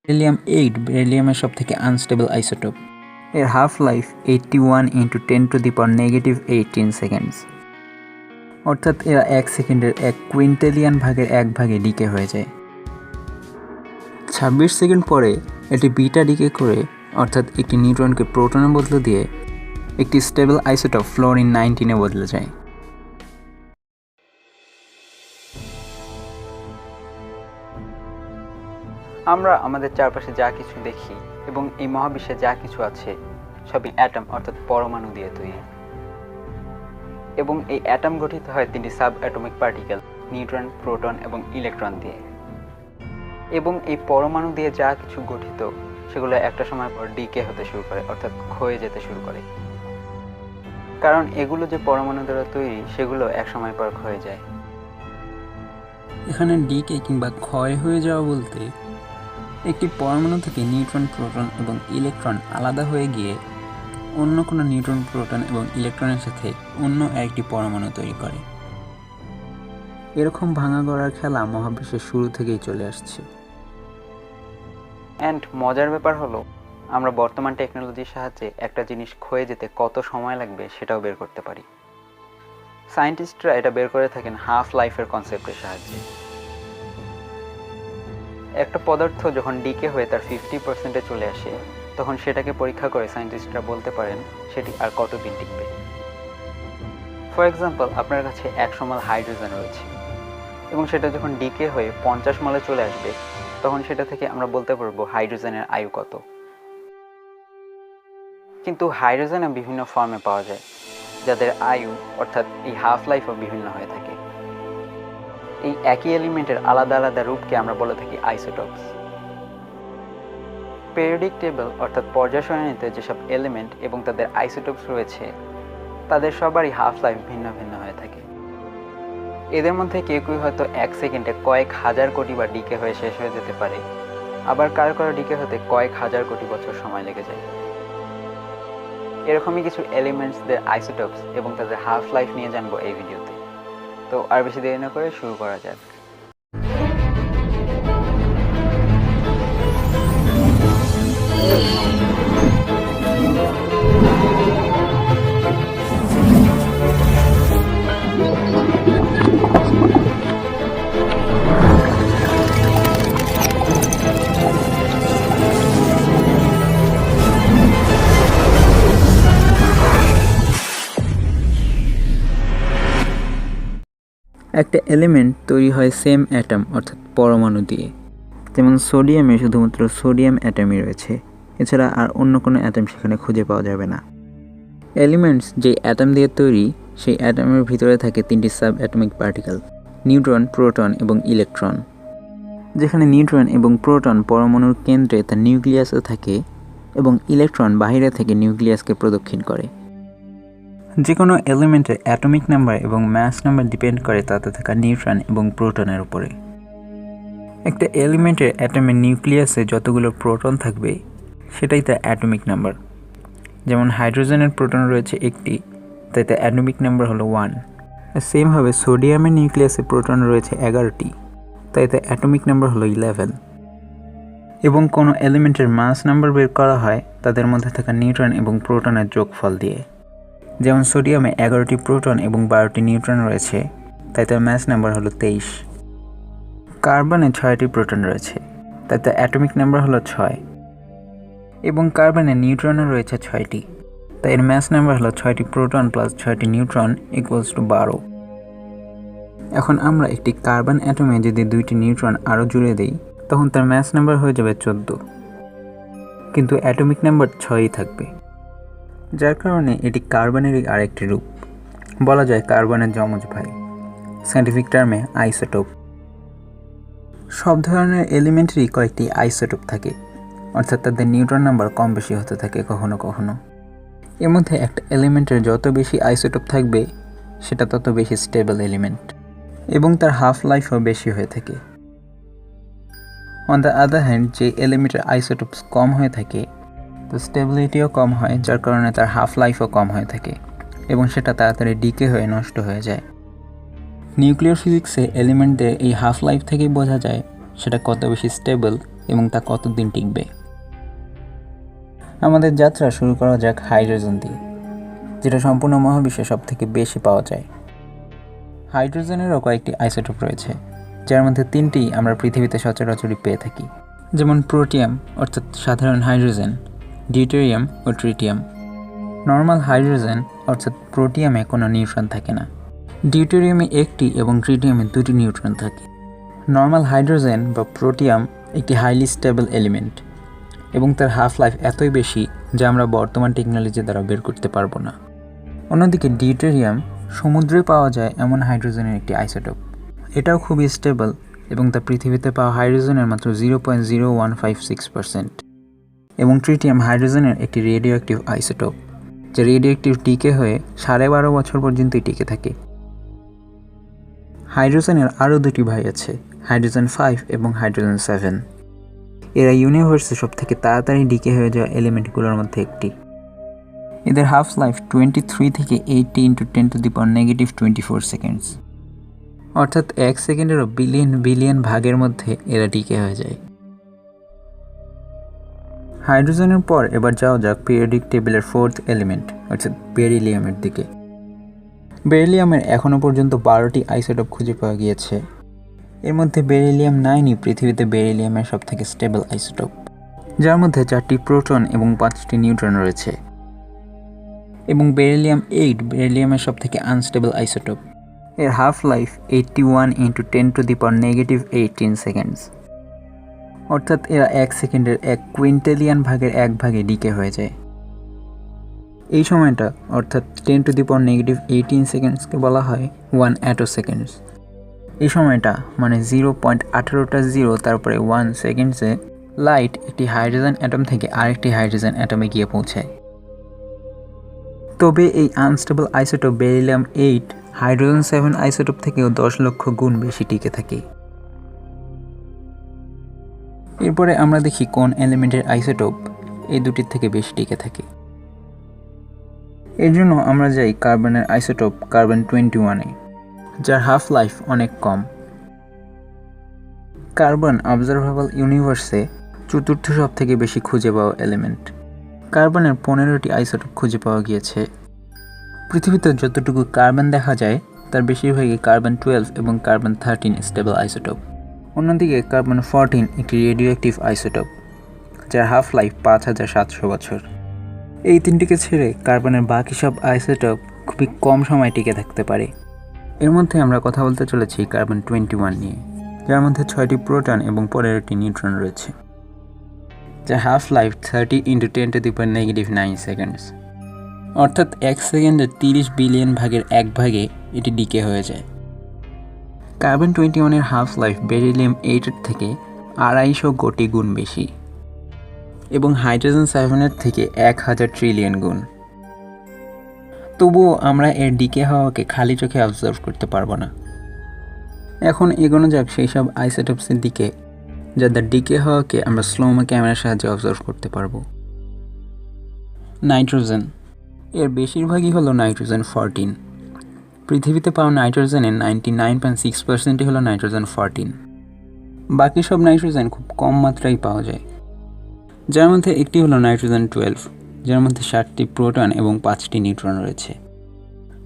বেরিলিয়াম-8 বেরিলিয়ামের সবথেকে unstable isotope. এর half life 81 × 10⁻18 seconds, অর্থাৎ এরা 1 সেকেন্ডের 1 কুইন্টেলিয়ান ভাগের 1 ভাগে ডিকে হয়ে যায়। 26 সেকেন্ড পরে এটি বিটা ডিকে করে, অর্থাৎ একটি নিউট্রনকে প্রোটনে বদলে দিয়ে একটি স্টেবল আইসোটোপ ফ্লোরিন-19 বদলে যায়। আমরা আমাদের চারপাশে যা কিছু দেখি এবং এই মহাবিশ্বে যা কিছু আছে সবই অ্যাটম অর্থাৎ পরমাণু দিয়ে তৈরি, এবং এই অ্যাটম গঠিত হয় 3টি sub atomic particle neutron, proton এবং ইলেকট্রন দিয়ে। এবং এই পরমাণু দিয়ে যা কিছু গঠিত সেগুলো একটা সময় পর ডিকে হতে শুরু করে, অর্থাৎ ক্ষয়ে যেতে শুরু করে, কারণ এগুলো যে পরমাণু দ্বারা তৈরি সেগুলো এক সময় পর ক্ষয়ে যায়। এখানে ডিকে কিংবা ক্ষয় হয়ে যাওয়া বলতে একটি পরমাণু থেকে নিউট্রন, প্রোটন এবং ইলেকট্রন আলাদা হয়ে গিয়ে অন্য কোনো নিউট্রন, প্রোটন এবং ইলেকট্রনের সাথে অন্য একটি পরমাণু তৈরি করে। এরকম ভাঙা গড়ার খেলা মহাবিশ্বের শুরু থেকেই চলে আসছে। অ্যান্ড মজার ব্যাপার হলো, আমরা বর্তমান টেকনোলজির সাহায্যে একটা জিনিস ক্ষয়ে যেতে কত সময় লাগবে সেটাও বের করতে পারি। সায়েন্টিস্টরা এটা বের করে থাকেন হাফ লাইফের কনসেপ্টের সাহায্যে। একটা পদার্থ যখন ডিকে হয়ে তার 50%-এ চলে আসে, তখন সেটাকে পরীক্ষা করে সায়েন্টিস্টরা বলতে পারেন সেটি আর কতদিন টিকবে। ফর এক্সাম্পল, আপনার কাছে 100 মল হাইড্রোজেন রয়েছে এবং সেটা যখন ডিকে হয়ে 50 মলে চলে আসবে, তখন সেটা থেকে আমরা বলতে পারবো হাইড্রোজেনের আয়ু কত। কিন্তু হাইড্রোজেনও বিভিন্ন ফর্মে পাওয়া যায়, যাদের আয়ু অর্থাৎ এই হাফ লাইফও বিভিন্ন হয়ে থাকে। এই একই এলিমেন্টের আলাদা আলাদা রূপকে আমরা বলে থাকি আইসোটোপস। পেরিয়ডিক টেবল অর্থাৎ পর্যায় সারণীতে যেসব এলিমেন্ট এবং তাদের আইসোটোপস রয়েছে, তাদের সবারই হাফ লাইফ ভিন্ন ভিন্ন হয়ে থাকে। এদের মধ্যে কেউ কেউ হয়তো 1 সেকেন্ডে কয়েক হাজার কোটি বার ডিকে হয়ে শেষ হয়ে যেতে পারে, আবার কারো কারো ডিকে হতে কয়েক হাজার কোটি বছর সময় লেগে যায়। এরকমই কিছু এলিমেন্টসদের আইসোটোপস এবং তাদের হাফ লাইফ নিয়ে জানবো এই ভিডিওতে। তো আর বেশি দেরি না করে শুরু করা যাক। একটা এলিমেন্ট তৈরি হয় সেম অ্যাটম অর্থাৎ পরমাণু দিয়ে। যেমন সোডিয়ামে শুধুমাত্র সোডিয়াম অ্যাটমই রয়েছে, এছাড়া আর অন্য কোনো অ্যাটম সেখানে খুঁজে পাওয়া যাবে না। এলিমেন্টস যে অ্যাটম দিয়ে তৈরি, সেই অ্যাটমের ভিতরে থাকে 3টি sub atomic particle neutron, proton এবং ইলেকট্রন। যেখানে নিউট্রন এবং প্রোটন পরমাণুর কেন্দ্রে তার নিউক্লিয়াসে থাকে এবং ইলেকট্রন বাইরে থেকে নিউক্লিয়াসকে প্রদক্ষিণ করে। যে কোনো এলিমেন্টের অ্যাটমিক নাম্বার এবং ম্যাস নাম্বার ডিপেন্ড করে তাতে থাকা নিউট্রন এবং প্রোটনের উপরে। একটা এলিমেন্টের অ্যাটমের নিউক্লিয়াসে যতগুলো প্রোটন থাকবে সেটাই তার অ্যাটমিক নাম্বার। যেমন হাইড্রোজেনের প্রোটন রয়েছে 1টি, তাই তার অ্যাটমিক নাম্বার হলো 1। সেমভাবে সোডিয়ামের নিউক্লিয়াসে প্রোটন রয়েছে 11টি, তাই তার অ্যাটমিক নাম্বার হলো 11। এবং কোনো এলিমেন্টের মাস নাম্বার বের করা হয় তাদের মধ্যে থাকা নিউট্রন এবং প্রোটনের যোগফল দিয়ে। যেমন সোডিয়ামে 11টি প্রোটন এবং 12টি নিউট্রন রয়েছে, তাই তার ম্যাস নাম্বার হলো 23। কার্বনে 6টি প্রোটন রয়েছে, তাই তার অ্যাটমিক নাম্বার হলো 6। এবং কার্বনে নিউট্রনও রয়েছে 6টি, তাই এর ম্যাস নাম্বার হলো 6টি প্রোটন প্লাস 6টি নিউট্রন ইকুয়ালস টু 12। এখন আমরা একটি কার্বন অ্যাটমে যদি 2টি নিউট্রন আরও জুড়ে দিই, তখন তার ম্যাস নাম্বার হয়ে যাবে 14, কিন্তু অ্যাটমিক নাম্বার 6ই থাকবে, যার কারণে এটি কার্বনেরই আরেকটি রূপ। বলা যায় কার্বনের যমজ ভাই, সায়েন্টিফিক টার্মে আইসোটোপ। সব ধরনের এলিমেন্টেরই কয়েকটি আইসোটোপ থাকে, অর্থাৎ তাদের নিউট্রন নাম্বার কম বেশি হতে থাকে কখনো কখনো। এর মধ্যে একটা এলিমেন্টের যত বেশি আইসোটোপ থাকবে সেটা তত বেশি স্টেবল এলিমেন্ট, এবং তার হাফ লাইফও বেশি হয়ে থাকে। অন দ্য আদার হ্যান্ড, যে এলিমেন্টের আইসোটোপস কম হয়ে থাকে তো স্টেবিলিটিও কম হয়, যার কারণে তার হাফ লাইফও কম হয়ে থাকে এবং সেটা তাড়াতাড়ি ডিকে হয়ে নষ্ট হয়ে যায়। নিউক্লিয়ার ফিজিক্সে এলিমেন্টদের এই হাফ লাইফ থেকেই বোঝা যায় সেটা কত বেশি স্টেবল এবং তা কতদিন টিকবে। আমাদের যাত্রা শুরু করা যাক হাইড্রোজেন দিয়ে, যেটা সম্পূর্ণ মহাবিশ্বে সবথেকে বেশি পাওয়া যায়। হাইড্রোজেনেরও কয়েকটি আইসোটোপ রয়েছে, যার মধ্যে 3টি আমরা পৃথিবীতে সচরাচরই পেয়ে থাকি, যেমন প্রোটিয়াম অর্থাৎ সাধারণ হাইড্রোজেন, ডিউটেরিয়াম ও ট্রিটিয়াম। নর্মাল হাইড্রোজেন অর্থাৎ প্রোটিয়ামে কোনো নিউট্রন থাকে না, ডিউটেরিয়ামে 1টি এবং ট্রিটিয়ামে 2টি নিউট্রন থাকে। নর্মাল হাইড্রোজেন বা প্রোটিয়াম একটি হাইলি স্টেবল এলিমেন্ট এবং তার হাফ লাইফ এতই বেশি যা আমরা বর্তমান টেকনোলজি দ্বারা বের করতে পারবো না। অন্যদিকে ডিউটেরিয়াম সমুদ্রে পাওয়া যায় এমন হাইড্রোজেনের একটি আইসোটোপ। এটাও খুবই স্টেবল এবং তা পৃথিবীতে পাওয়া হাইড্রোজেনের মাত্র 0.0156%। এবং ট্রিটিয়াম হাইড্রোজেনের একটি রেডিও অ্যাক্টিভ আইসোটোপ, যা রেডিও অ্যাক্টিভ টিকে হয়ে 12.5 বছর পর্যন্তই টিকে থাকে। হাইড্রোজেনের আরও 2টি ভাই আছে, হাইড্রোজেন 5 এবং হাইড্রোজেন 7। এরা ইউনিভার্সে সবথেকে তাড়াতাড়ি ডিকে হয়ে যাওয়া এলিমেন্টগুলোর মধ্যে একটি। এদের হাফ লাইফ 23 থেকে 80 × 10⁻⁻24 সেকেন্ডস, অর্থাৎ 1 সেকেন্ডেরও বিলিয়ন বিলিয়ন ভাগের মধ্যে এরা ডিকে হয়ে যায়। হাইড্রোজেনের পর এবার যাওয়া যাক পিরিয়ডিক টেবিলের 4th এলিমেন্ট অর্থাৎ বেরিলিয়ামের দিকে। বেরিলিয়ামের এখনও পর্যন্ত 12টি আইসোটোপ খুঁজে পাওয়া গিয়েছে। এর মধ্যে বেরিলিয়াম 9ই পৃথিবীতে বেরিলিয়ামের সবথেকে স্টেবল আইসোটোপ, যার মধ্যে 4টি প্রোটন এবং 5টি নিউট্রন রয়েছে। এবং বেরিলিয়াম 8 বেরিলিয়ামের সবথেকে আনস্টেবল আইসোটোপ। এর হাফ লাইফ 81 × 10⁻⁻18 সেকেন্ডস, অর্থাৎ এরা 1 সেকেন্ডের 1 কুইন্টেলিয়ান ভাগের 1 ভাগে ডিকে হয়ে যায়। এই সময়টা অর্থাৎ 10⁻⁻18 সেকেন্ডসকে বলা হয় 1 অ্যাটোসেকেন্ডস। এই সময়টা মানে 0.18টা 0 তারপরে 1 সেকেন্ডসে লাইট একটি হাইড্রোজেন অ্যাটম থেকে আরেকটি হাইড্রোজেন অ্যাটমে গিয়ে পৌঁছায়। তবে এই unstable isotope beryllium 8 hydrogen 7 isotope থেকেও 10 লক্ষ গুণ বেশি টিকে থাকে। এরপরে আমরা দেখি কোন এলিমেন্টের আইসোটোপ এই দুটির থেকে বেশি টিকে থাকে। এর জন্য আমরা যাই কার্বনের আইসোটোপ কার্বন 21-এ, যার হাফ লাইফ অনেক কম। কার্বন অবজারভেবল ইউনিভার্সে 4র্থ সবথেকে বেশি খুঁজে পাওয়া এলিমেন্ট। কার্বনের 15টি আইসোটোপ খুঁজে পাওয়া গিয়েছে। পৃথিবীতে যতটুকু কার্বন দেখা যায় তার বেশিরভাগই কার্বন 12 এবং কার্বন 13 স্টেবল আইসোটোপ। অন্যদিকে কার্বন 14 একটি রেডিও অ্যাক্টিভ আইসোটোপ, যার হাফ লাইফ 5700 বছর। এই 3টিকে ছেড়ে কার্বনের বাকি সব আইসোটোপ খুবই কম সময় টিকে থাকতে পারে। এর মধ্যে আমরা কথা বলতে চলেছি কার্বন 21 নিয়ে, যার মধ্যে 6টি প্রোটন এবং 15টি নিউট্রন রয়েছে, যার হাফ লাইফ 30 × 10⁻⁹ সেকেন্ডস, অর্থাৎ 1 সেকেন্ডের 30 বিলিয়ন ভাগের 1 ভাগে এটি ডিকে হয়ে যায়। কার্বন 21-এর হাফ লাইফ বেরিলিয়াম 8-এর থেকে 250 কোটি গুণ বেশি এবং হাইড্রোজেন 7-এর থেকে 1000 ট্রিলিয়ন গুণ। তবুও আমরা এর ডিকে হওয়াকে খালি চোখে অবজার্ভ করতে পারবো না। এখন এগোনো যাক সেই সব আইসোটোপসের দিকে যাদের ডিকে হওয়াকে আমরা স্লোমো ক্যামেরার সাহায্যে অবজার্ভ করতে পারবো। নাইট্রোজেন, এর বেশিরভাগই হলো নাইট্রোজেন 14। পৃথিবীতে পাওয়া নাইট্রোজেনের 99.6%ই হলো নাইট্রোজেন 14। বাকি সব নাইট্রোজেন খুব কম মাত্রায় পাওয়া যায়, যার মধ্যে একটি হলো নাইট্রোজেন 12, যার মধ্যে 7টি প্রোটন এবং 5টি নিউট্রন রয়েছে,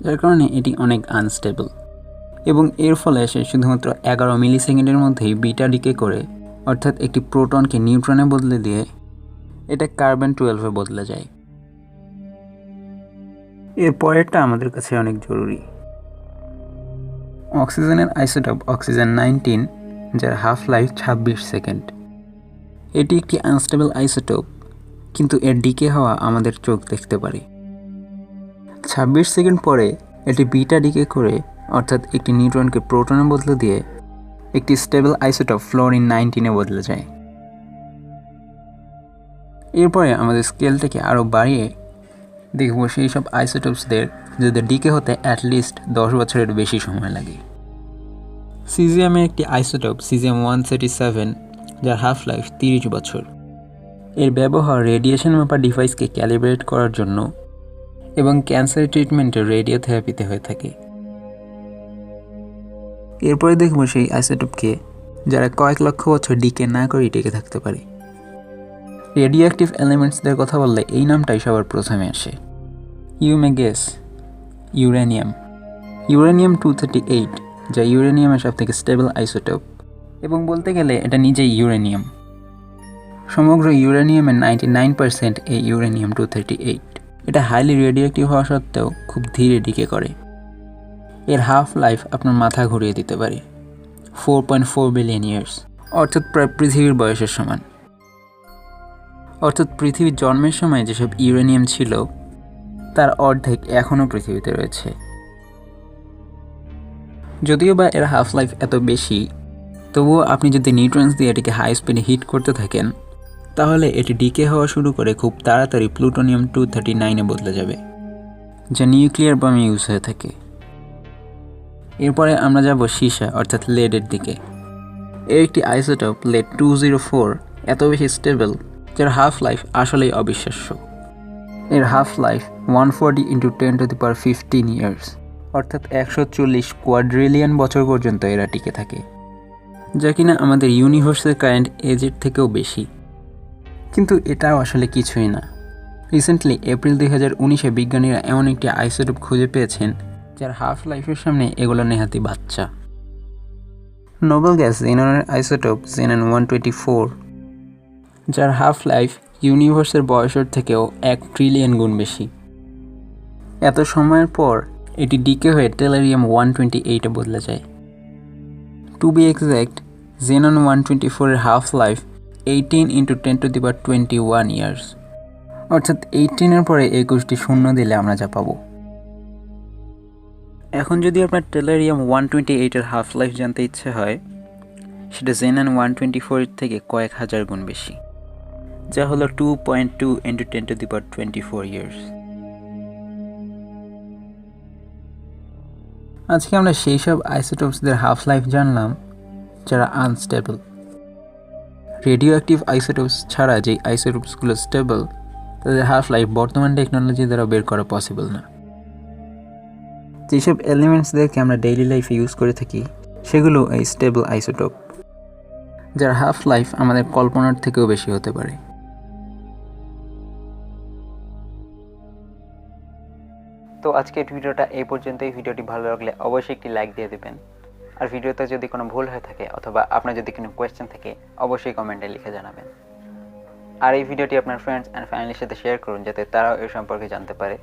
যার কারণে এটি অনেক আনস্টেবল। এবং এর ফলে সে শুধুমাত্র 11 মিলিসেকেন্ডের মধ্যেই বিটা ডিকে করে, অর্থাৎ একটি প্রোটনকে নিউট্রনে বদলে দিয়ে এটা কার্বন 12-এ বদলে যায়। এর পরেরটা আমাদের কাছে অনেক জরুরি। অক্সিজেনের আইসোটোপ অক্সিজেন 19, যার হাফ লাইফ 26 সেকেন্ড। এটি একটি আনস্টেবল আইসোটোপ, কিন্তু এর ডিকে হওয়া আমাদের চোখ দেখতে পারে। 26 সেকেন্ড পরে এটি বিটা ডিকে করে, অর্থাৎ একটি নিউট্রনকে প্রোটনে বদলে দিয়ে একটি স্টেবল আইসোটোপ ফ্লোরিন 19-এ বদলে যায়। এরপরে আমাদের স্কেলটাকে আরও বাড়িয়ে দেখব সেই সব আইসোটোপসদের যাদের ডিকে হতে অ্যাটলিস্ট 10 বছরের বেশি সময় লাগে। সিজিয়ামের একটি আইসোটোপ সিজিয়াম 137, যার হাফ লাইফ 30 বছর। এর ব্যবহার রেডিয়েশন মাপা ডিভাইসকে ক্যালিব্রেট করার জন্য এবং ক্যান্সার ট্রিটমেন্টে রেডিওথেরাপিতে হয়ে থাকে। এরপরে দেখব সেই আইসোটোপকে যারা কয়েক লক্ষ বছর ডিকে না করে টিকে থাকতে পারে। রেডিও অ্যাক্টিভ এলিমেন্টসদের কথা বললে এই নামটাই সবার প্রথমে আসে। You may guess, uranium. Uranium 238, যা ইউরেনিয়ামের সবথেকে স্টেবল আইসোটোপ, এবং বলতে গেলে এটা নিজেই ইউরেনিয়াম। সমগ্র ইউরেনিয়ামের 99% এই ইউরেনিয়াম 238। এটা হাইলি রেডিও অ্যাক্টিভ হওয়া সত্ত্বেও খুব ধীরে ডিকে করে। এর হাফ লাইফ আপনার মাথা ঘুরিয়ে দিতে পারে, 4.4 বিলিয়ন ইয়ার্স, অর্থাৎ প্রায় পৃথিবীর বয়সের সমান। অর্থাৎ পৃথিবীর জন্মের সময় যেসব ইউরেনিয়াম ছিল তার অর্ধেক এখনও পৃথিবীতে রয়েছে। যদিও বা এর হাফ লাইফ এত বেশি, তবুও আপনি যদি নিউট্রনস দিয়ে এটিকে হাই স্পিডে হিট করতে থাকেন তাহলে এটি ডিকে হওয়া শুরু করে খুব তাড়াতাড়ি প্লুটোনিয়াম 239-এ বদলে যাবে, যা নিউক্লিয়ার বমে ইউজ হয়ে থাকে। এরপরে আমরা যাব সীসা অর্থাৎ লেডের দিকে। এর একটি আইসোটোপ লেড 204 এত বেশি স্টেবল যার হাফ লাইফ আসলেই অবিশ্বাস্য। এর হাফ লাইফ 140 × 10⁻15 ইয়ার্স, অর্থাৎ 140 কোয়াড্রিলিয়ন বছর পর্যন্ত এরা টিকে থাকে, যা কিনা আমাদের ইউনিভার্সের কারেন্ট এজের থেকেও বেশি। কিন্তু এটাও আসলে কিছুই না। রিসেন্টলি এপ্রিল 2019-এ বিজ্ঞানীরা এমন একটি আইসোটোপ খুঁজে পেয়েছেন যার হাফ লাইফের সামনে এগুলো নেহাতি বাচ্চা। নোবেল গ্যাস জেননের আইসোটোপ জেনন 124, যার হাফ লাইফ ইউনিভার্সের বয়সের থেকেও 1 ট্রিলিয়ন গুণ বেশি। এত সময়ের পর এটি ডিকে হয়ে টেলারিয়াম 128-এ বদলে যায়। টু বি এক্স্যাক্ট, জেনন 124-এর হাফ লাইফ 18 × 10⁻21 ইয়ার্স, অর্থাৎ 18-এর পরে 21টি শূন্য দিলে আমরা যা পাবো। এখন যদি আপনার টেলারিয়াম 128-এর হাফ লাইফ জানতে ইচ্ছে হয়, সেটা জেনন 124-এর থেকে কয়েক হাজার গুণ বেশি, যা হলো 2.2 × 10⁻24 ইয়ার্স। আজকে আমরা সেই সব আইসোটোপসদের হাফ লাইফ জানলাম যারা আনস্টেবল। রেডিও অ্যাক্টিভ আইসোটোপস ছাড়া যেই আইসোটোপসগুলো স্টেবল তাদের হাফ লাইফ বর্তমান টেকনোলজি দ্বারা বের করা পসিবল না। যেসব এলিমেন্টসদেরকে আমরা ডেইলি লাইফে ইউজ করে থাকি সেগুলো এই স্টেবল আইসোটোপ, যার হাফ লাইফ আমাদের কল্পনার থেকেও বেশি হতে পারে। তো আজকের ভিডিওটা এই পর্যন্তই। ভিডিওটি ভালো লাগলে অবশ্যই একটি লাইক দিয়ে দেবেন। আর ভিডিওতে যদি কোনো ভুল হয়ে থাকে অথবা আপনার যদি কোনো কোয়েশ্চেন থাকে অবশ্যই কমেন্টে লিখে জানাবেন। আর এই ভিডিওটি আপনার ফ্রেন্ডস অ্যান্ড ফ্যামিলির সাথে শেয়ার করুন যাতে তারাও এর সম্পর্কে জানতে পারে।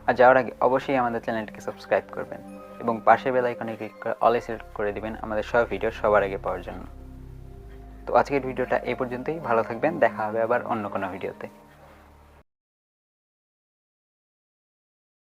আর যাওয়ার আগে অবশ্যই আমাদের চ্যানেলটিকে সাবস্ক্রাইব করবেন এবং পাশে বেল আইকনে ক্লিক করে অলে সিলেক্ট করে দিবেন আমাদের সব ভিডিও সবার আগে পাওয়ার জন্য। তো আজকের ভিডিওটা এই পর্যন্তই। ভালো থাকবেন, দেখা হবে আবার অন্য কোনো ভিডিওতে।